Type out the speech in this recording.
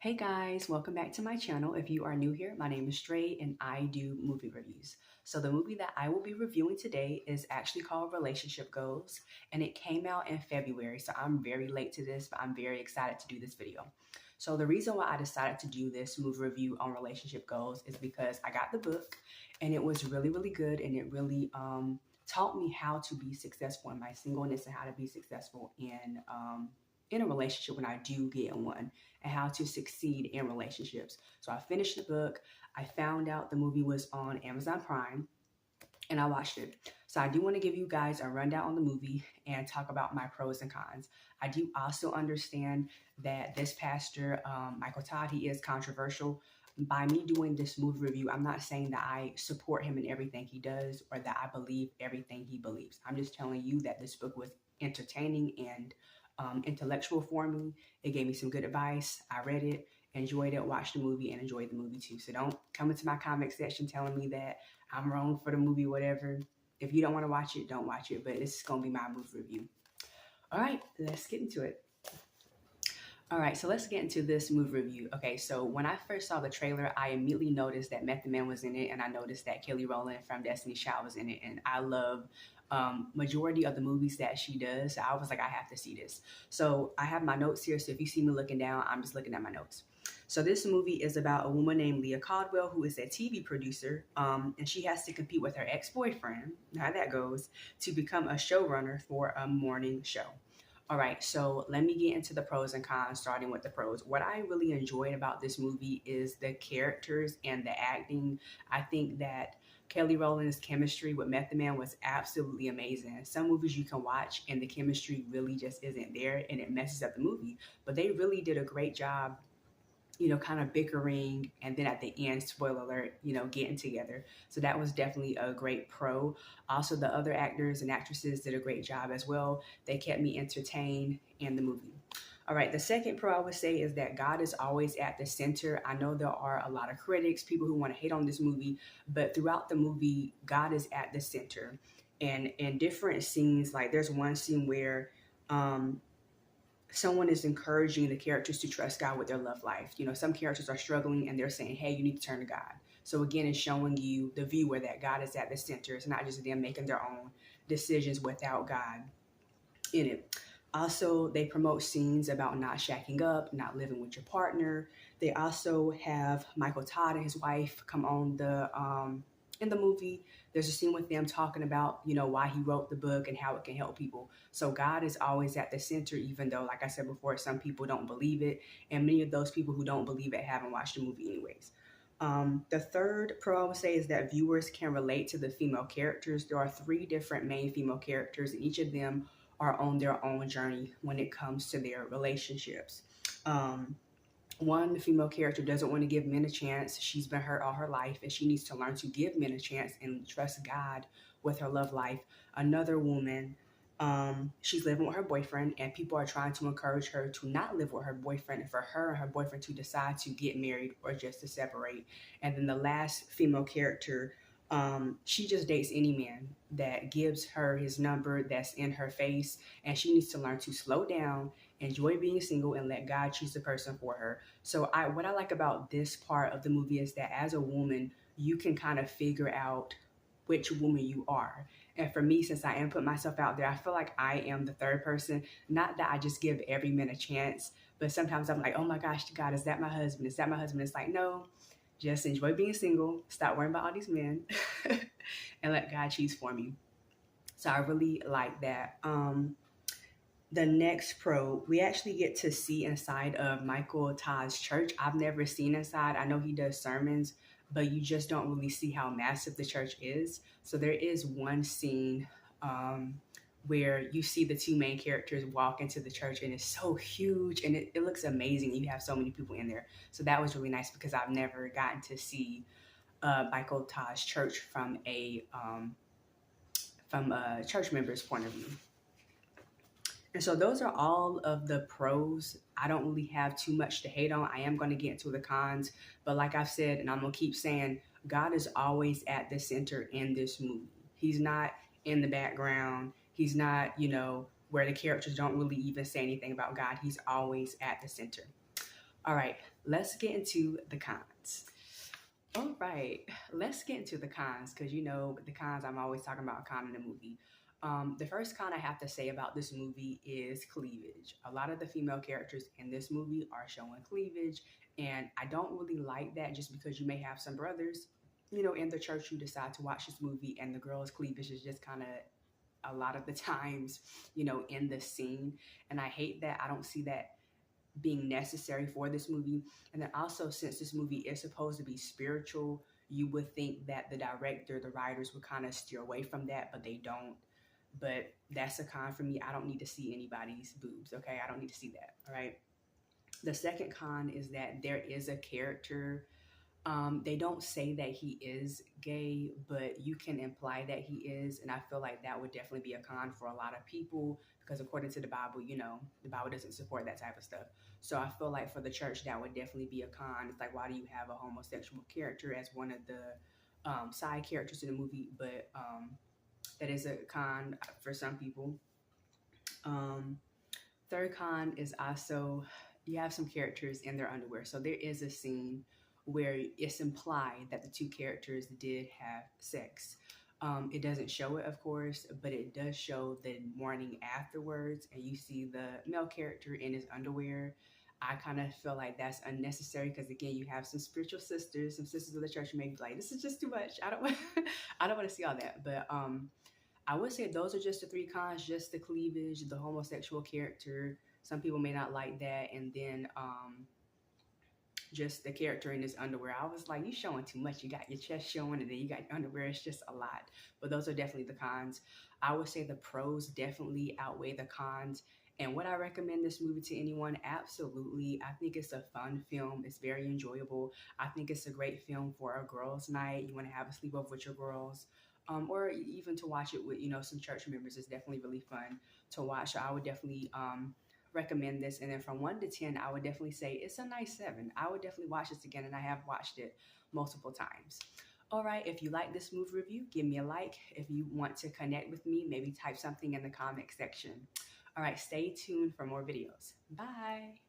Hey guys, welcome back to my channel. If you are new here, my name is Stray and I do movie reviews. So the movie that I will be reviewing today is actually called Relationship Goals, and it came out in February. So I'm very late to this, but I'm very excited to do this video. So the reason why I decided to do this movie review on Relationship Goals is because I got the book and it was really good, and it really taught me how to be successful in my singleness and how to be successful in a relationship when I do get in one, and how to succeed in relationships. So I finished the book. I found out the movie was on Amazon Prime and I watched it. So I do want to give you guys a rundown on the movie and talk about my pros and cons. I do also understand that this pastor, Michael Todd, he is controversial. By me doing this movie review, I'm not saying that I support him in everything he does or that I believe everything he believes. I'm just telling you that this book was entertaining and intellectual for me. It gave me some good advice. I read it, enjoyed it, watched the movie, and enjoyed the movie too. So don't come into my comment section telling me that I'm wrong for the movie, whatever. If you don't want to watch it, don't watch it. But this is going to be my movie review. All right, let's get into it. All right, so let's get into this movie review. Okay, so when I first saw the trailer, I immediately noticed that Method Man was in it, and I noticed that Kelly Rowland from Destiny's Child was in it, and I love majority of the movies that she does. So I was like, I have to see this. So I have my notes here, so if you see me looking down, I'm just looking at my notes. So this movie is about a woman named Leah Caldwell, who is a TV producer, and she has to compete with her ex-boyfriend, how that goes, to become a showrunner for a morning show. All right, so let me get into the pros and cons, starting with the pros. What I really enjoyed about this movie is the characters and the acting. I think that Kelly Rowland's chemistry with Method Man was absolutely amazing. Some movies you can watch and the chemistry really just isn't there and it messes up the movie, but they really did a great job, kind of bickering, and then at the end, spoiler alert, getting together. So that was definitely a great pro. Also, the other actors and actresses did a great job as well. They kept me entertained in the movie. All right, the second pro I would say is that God is always at the center. I know there are a lot of critics, people who want to hate on this movie, but throughout the movie, God is at the center. And in different scenes, like there's one scene where um, someone is encouraging the characters to trust God with their love life. Some characters are struggling and they're saying, hey, you need to turn to God. So again, it's showing you, the viewer, that God is at the center. It's not just them making their own decisions without God in it. Also, they promote scenes about not shacking up, not living with your partner. They also have Michael Todd and his wife come on in the movie. There's a scene with them talking about, why he wrote the book and how it can help people. So God is always at the center, even though, like I said before, some people don't believe it. And many of those people who don't believe it haven't watched the movie anyways. The third pro I would say is that viewers can relate to the female characters. There are 3 different main female characters, and each of them are on their own journey when it comes to their relationships. One female character doesn't want to give men a chance. She's been hurt all her life and she needs to learn to give men a chance and trust God with her love life. Another woman, she's living with her boyfriend and people are trying to encourage her to not live with her boyfriend and for her and her boyfriend to decide to get married or just to separate. And then the last female character, she just dates any man that gives her his number, that's in her face, and she needs to learn to slow down, enjoy being single, and let God choose the person for her. So what I like about this part of the movie is that as a woman, you can kind of figure out which woman you are. And for me, since I am putting myself out there, I feel like I am the third person. Not that I just give every man a chance, but sometimes I'm like, oh my gosh, God, is that my husband? Is that my husband? It's like, no, just enjoy being single. Stop worrying about all these men and let God choose for me. So I really like that. The next pro, we actually get to see inside of Michael Todd's church. I've never seen inside. I know he does sermons, but you just don't really see how massive the church is. So there is one scene where you see the 2 main characters walk into the church and it's so huge and it looks amazing. You have so many people in there. So that was really nice because I've never gotten to see Michael Todd's church from a church member's point of view. And so those are all of the pros. I don't really have too much to hate on. I am going to get into the cons, but like I've said, and I'm going to keep saying, God is always at the center in this movie. He's not in the background. He's not, where the characters don't really even say anything about God. He's always at the center. All right, let's get into the cons. All right, let's get into the cons because you know the cons. I'm always talking about a con in a movie. The first con I have to say about this movie is cleavage. A lot of the female characters in this movie are showing cleavage, and I don't really like that. Just because you may have some brothers, you know, in the church who decide to watch this movie, and the girl's cleavage is just kind of a lot of the times, you know, in the scene, and I hate that. I don't see that being necessary for this movie. And then also, since this movie is supposed to be spiritual, you would think that the director, the writers would kind of steer away from that, but they don't. But that's a con for me. I don't need to see anybody's boobs, okay? I don't need to see that, all right? The second con is that there is a character. They don't say that he is gay, but you can imply that he is. And I feel like that would definitely be a con for a lot of people because, according to the Bible, you know, the Bible doesn't support that type of stuff. So I feel like for the church, that would definitely be a con. It's like, why do you have a homosexual character as one of the side characters in the movie? But that is a con for some people. Um, Third con is also you have some characters in their underwear. So there is a scene where it's implied that the two characters did have sex. It doesn't show it, of course, but it does show the morning afterwards, and you see the male character in his underwear. I kind of feel like that's unnecessary because again, you have some spiritual sisters, some sisters of the church who may be like, "This is just too much. I don't, I don't want to see all that." But I would say those are just the three cons: just the cleavage, the homosexual character. Some people may not like that, and then just the character in his underwear. I was like, you showing too much. You got your chest showing, and then you got your underwear. It's just a lot. But those are definitely the cons. I would say the pros definitely outweigh the cons. And would I recommend this movie to anyone? Absolutely. I think it's a fun film. It's very enjoyable. I think it's a great film for a girls' night. You want to have a sleepover with your girls. Or even to watch it with, you know, some church members. It's definitely really fun to watch. So I would definitely recommend this. And then from 1 to 10, I would definitely say it's a nice 7. I would definitely watch this again, and I have watched it multiple times. All right, if you like this movie review, give me a like. If you want to connect with me, maybe type something in the comment section. All right, stay tuned for more videos. Bye.